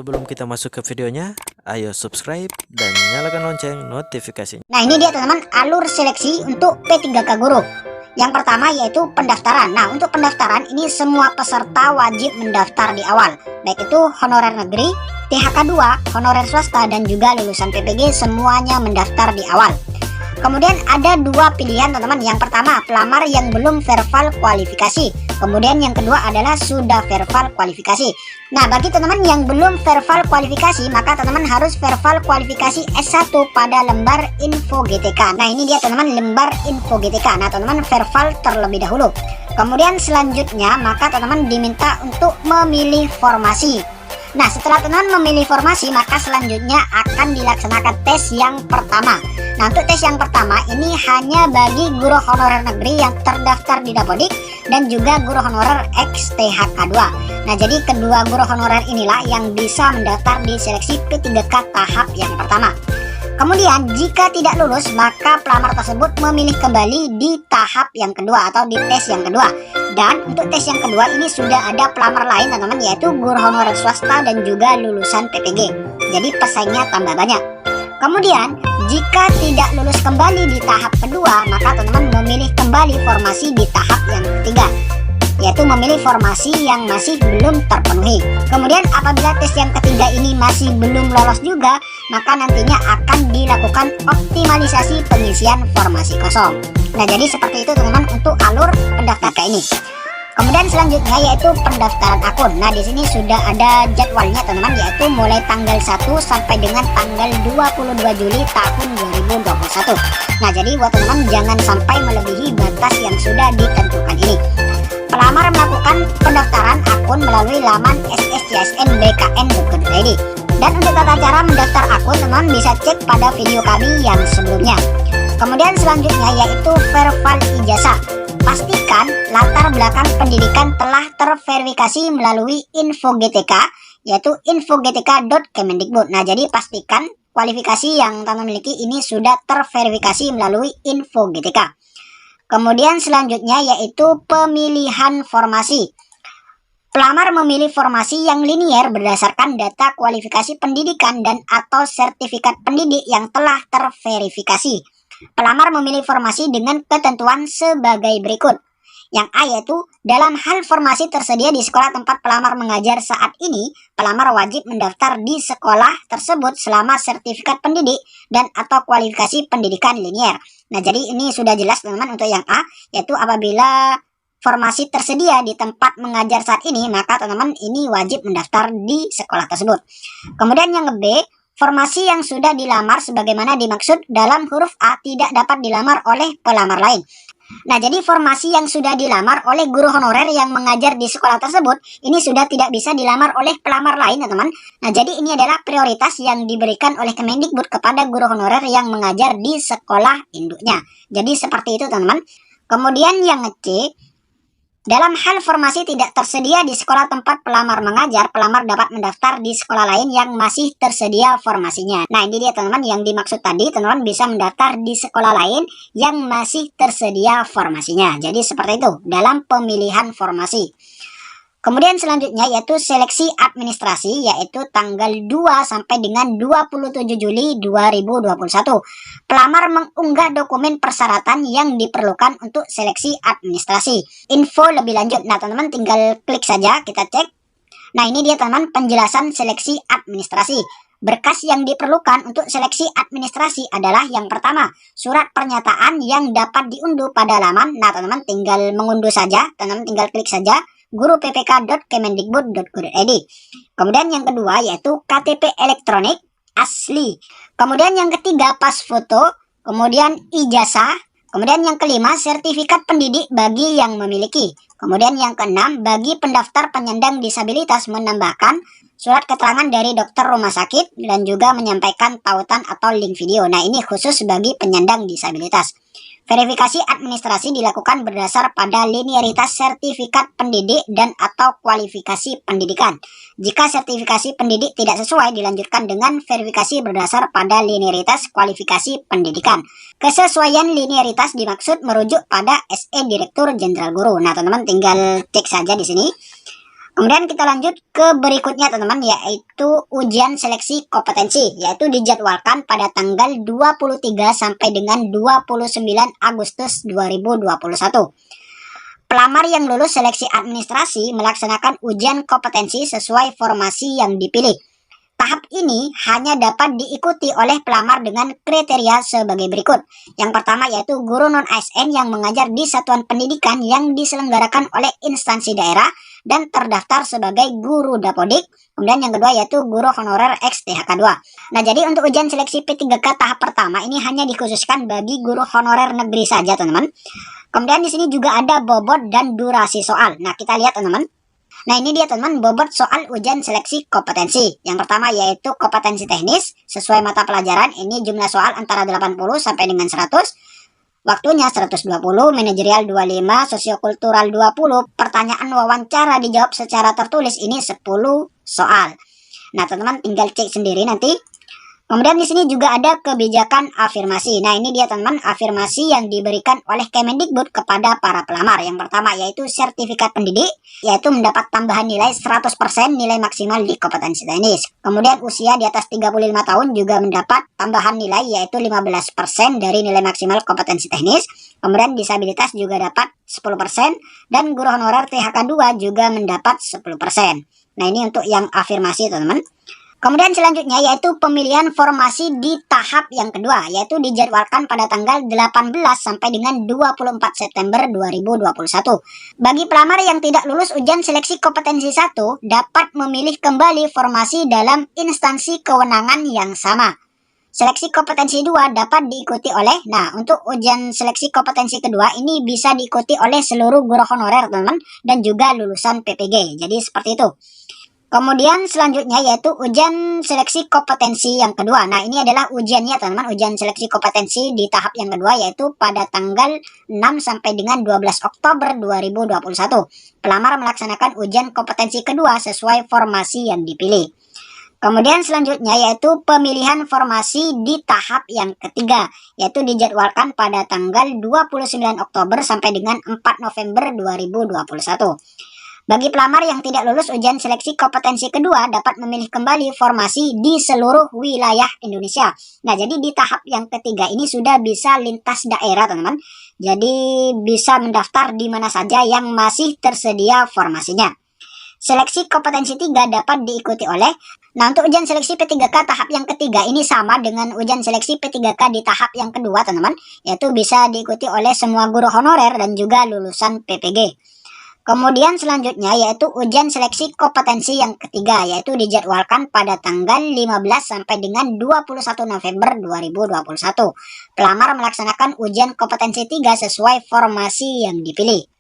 Sebelum kita masuk ke videonya, ayo subscribe dan nyalakan lonceng notifikasinya. Nah, ini dia teman-teman alur seleksi untuk P3K Guru. Yang pertama yaitu pendaftaran. Nah, untuk pendaftaran ini semua peserta wajib mendaftar di awal, baik itu honorer negeri, THK 2, honorer swasta, dan juga lulusan PPG semuanya mendaftar di awal. Kemudian ada dua pilihan teman-teman. Yang pertama, pelamar yang belum verbal kualifikasi. Kemudian yang kedua adalah sudah verbal kualifikasi. Nah, bagi teman-teman yang belum verbal kualifikasi, maka teman-teman harus verbal kualifikasi S1 pada lembar info GTK. Nah, ini dia teman-teman lembar info GTK. Nah, teman-teman verbal terlebih dahulu. Kemudian selanjutnya, maka teman-teman diminta untuk memilih formasi. Nah, setelah teman-teman memilih formasi, maka selanjutnya akan dilaksanakan tes yang pertama. Nah, untuk tes yang pertama ini hanya bagi guru honorer negeri yang terdaftar di Dapodik dan juga guru honorer ex-THK 2. Nah, jadi kedua guru honorer inilah yang bisa mendaftar di seleksi P3K tahap yang pertama. Kemudian, jika tidak lulus, maka pelamar tersebut memilih kembali di tahap yang kedua atau di tes yang kedua. Dan untuk tes yang kedua ini sudah ada pelamar lain teman-teman, yaitu guru honorer swasta dan juga lulusan PPG. Jadi pesaingnya tambah banyak. Kemudian, jika tidak lulus kembali di tahap kedua, maka teman-teman memilih kembali formasi di tahap yang ketiga, yaitu memilih formasi yang masih belum terpenuhi. Kemudian apabila tes yang ketiga ini masih belum lolos juga, maka nantinya akan dilakukan optimalisasi pengisian formasi kosong. Nah, jadi seperti itu teman-teman untuk alur pendaftaran ini. Kemudian selanjutnya yaitu pendaftaran akun. Nah, di sini sudah ada jadwalnya teman-teman, yaitu mulai tanggal 1 sampai dengan tanggal 22 Juli tahun 2021. Nah, jadi buat teman-teman jangan sampai melebihi batas yang sudah ditentukan ini. Pelamar melakukan pendaftaran akun melalui laman sscsnbkn.go.id. Dan untuk tata cara mendaftar akun, teman bisa cek pada video kami yang sebelumnya. Kemudian selanjutnya yaitu verbal ijazah. Pastikan latar belakang pendidikan telah terverifikasi melalui info GTK, yaitu infogtk.kemendikbud. Nah, jadi pastikan kualifikasi yang teman miliki ini sudah terverifikasi melalui info GTK. Kemudian selanjutnya yaitu pemilihan formasi. Pelamar memilih formasi yang linier berdasarkan data kualifikasi pendidikan dan atau sertifikat pendidik yang telah terverifikasi. Pelamar memilih formasi dengan ketentuan sebagai berikut. Yang A yaitu dalam hal formasi tersedia di sekolah tempat pelamar mengajar saat ini, pelamar wajib mendaftar di sekolah tersebut selama sertifikat pendidik dan atau kualifikasi pendidikan linier. Nah, jadi ini sudah jelas teman-teman untuk yang A, yaitu apabila formasi tersedia di tempat mengajar saat ini, maka teman-teman ini wajib mendaftar di sekolah tersebut. Kemudian yang B, formasi yang sudah dilamar sebagaimana dimaksud dalam huruf A tidak dapat dilamar oleh pelamar lain. Nah, jadi formasi yang sudah dilamar oleh guru honorer yang mengajar di sekolah tersebut ini sudah tidak bisa dilamar oleh pelamar lain, teman-teman. Nah, jadi ini adalah prioritas yang diberikan oleh Kemendikbud kepada guru honorer yang mengajar di sekolah induknya. Jadi seperti itu, teman-teman. Kemudian yang C, dalam hal formasi tidak tersedia di sekolah tempat pelamar mengajar, pelamar dapat mendaftar di sekolah lain yang masih tersedia formasinya. Nah, ini dia teman-teman yang dimaksud tadi, teman-teman bisa mendaftar di sekolah lain yang masih tersedia formasinya. Jadi seperti itu dalam pemilihan formasi. Kemudian selanjutnya yaitu seleksi administrasi, yaitu tanggal 2 sampai dengan 27 Juli 2021. Pelamar mengunggah dokumen persyaratan yang diperlukan untuk seleksi administrasi. Info lebih lanjut. Nah, teman-teman tinggal klik saja, kita cek. Nah, ini dia teman-teman penjelasan seleksi administrasi. Berkas yang diperlukan untuk seleksi administrasi adalah yang pertama, surat pernyataan yang dapat diunduh pada laman. Nah, teman-teman tinggal mengunduh saja, teman-teman tinggal klik saja guruppk.kemendikbud.go.id. Kemudian yang kedua yaitu KTP elektronik asli. Kemudian yang ketiga pas foto, kemudian ijazah. Kemudian yang kelima sertifikat pendidik bagi yang memiliki. Kemudian yang keenam bagi pendaftar penyandang disabilitas menambahkan surat keterangan dari dokter rumah sakit dan juga menyampaikan tautan atau link video. Nah, ini khusus bagi penyandang disabilitas. Verifikasi administrasi dilakukan berdasar pada linearitas sertifikat pendidik dan atau kualifikasi pendidikan. Jika sertifikasi pendidik tidak sesuai, dilanjutkan dengan verifikasi berdasar pada linearitas kualifikasi pendidikan. Kesesuaian linearitas dimaksud merujuk pada SE Direktur Jenderal Guru. Nah, teman-teman tinggal cek saja di sini. Kemudian kita lanjut ke berikutnya teman-teman, yaitu ujian seleksi kompetensi, yaitu dijadwalkan pada tanggal 23 sampai dengan 29 Agustus 2021. Pelamar yang lulus seleksi administrasi melaksanakan ujian kompetensi sesuai formasi yang dipilih. Tahap ini hanya dapat diikuti oleh pelamar dengan kriteria sebagai berikut. Yang pertama yaitu guru non-ASN yang mengajar di satuan pendidikan yang diselenggarakan oleh instansi daerah dan terdaftar sebagai guru dapodik. Kemudian yang kedua yaitu guru honorer ex THK 2. Nah, jadi untuk ujian seleksi P3K tahap pertama ini hanya dikhususkan bagi guru honorer negeri saja, teman-teman. Kemudian di sini juga ada bobot dan durasi soal. Nah, kita lihat, teman-teman. Nah, ini dia teman bobot soal ujian seleksi kompetensi. Yang pertama yaitu kompetensi teknis sesuai mata pelajaran. Ini jumlah soal antara 80 sampai dengan 100. Waktunya 120, manajerial 25, sosiokultural 20, pertanyaan wawancara dijawab secara tertulis ini 10 soal. Nah, teman-teman tinggal cek sendiri nanti. Kemudian di sini juga ada kebijakan afirmasi. Nah, ini dia teman-teman afirmasi yang diberikan oleh Kemendikbud kepada para pelamar. Yang pertama yaitu sertifikat pendidik, yaitu mendapat tambahan nilai 100% nilai maksimal di kompetensi teknis. Kemudian usia di atas 35 tahun juga mendapat tambahan nilai yaitu 15% dari nilai maksimal kompetensi teknis. Kemudian disabilitas juga dapat 10% dan guru honorer THK 2 juga mendapat 10%. Nah, ini untuk yang afirmasi, teman-teman. Kemudian selanjutnya yaitu pemilihan formasi di tahap yang kedua, yaitu dijadwalkan pada tanggal 18 sampai dengan 24 September 2021. Bagi pelamar yang tidak lulus ujian seleksi kompetensi 1 dapat memilih kembali formasi dalam instansi kewenangan yang sama. Seleksi kompetensi 2 dapat diikuti oleh, nah untuk ujian seleksi kompetensi kedua ini bisa diikuti oleh seluruh guru honorer, teman-teman, dan juga lulusan PPG. Jadi seperti itu. Kemudian selanjutnya yaitu ujian seleksi kompetensi yang kedua. Nah, ini adalah ujiannya, teman-teman. Ujian seleksi kompetensi di tahap yang kedua yaitu pada tanggal 6 sampai dengan 12 Oktober 2021. Pelamar melaksanakan ujian kompetensi kedua sesuai formasi yang dipilih. Kemudian selanjutnya yaitu pemilihan formasi di tahap yang ketiga, yaitu dijadwalkan pada tanggal 29 Oktober sampai dengan 4 November 2021. Bagi pelamar yang tidak lulus ujian seleksi kompetensi kedua dapat memilih kembali formasi di seluruh wilayah Indonesia. Nah, jadi di tahap yang ketiga ini sudah bisa lintas daerah, teman-teman. Jadi bisa mendaftar di mana saja yang masih tersedia formasinya. Seleksi kompetensi 3 dapat diikuti oleh, nah untuk ujian seleksi P3K tahap yang ketiga ini sama dengan ujian seleksi P3K di tahap yang kedua, teman-teman. Yaitu bisa diikuti oleh semua guru honorer dan juga lulusan PPG. Kemudian selanjutnya yaitu ujian seleksi kompetensi yang ketiga, yaitu dijadwalkan pada tanggal 15 sampai dengan 21 November 2021. Pelamar melaksanakan ujian kompetensi 3 sesuai formasi yang dipilih.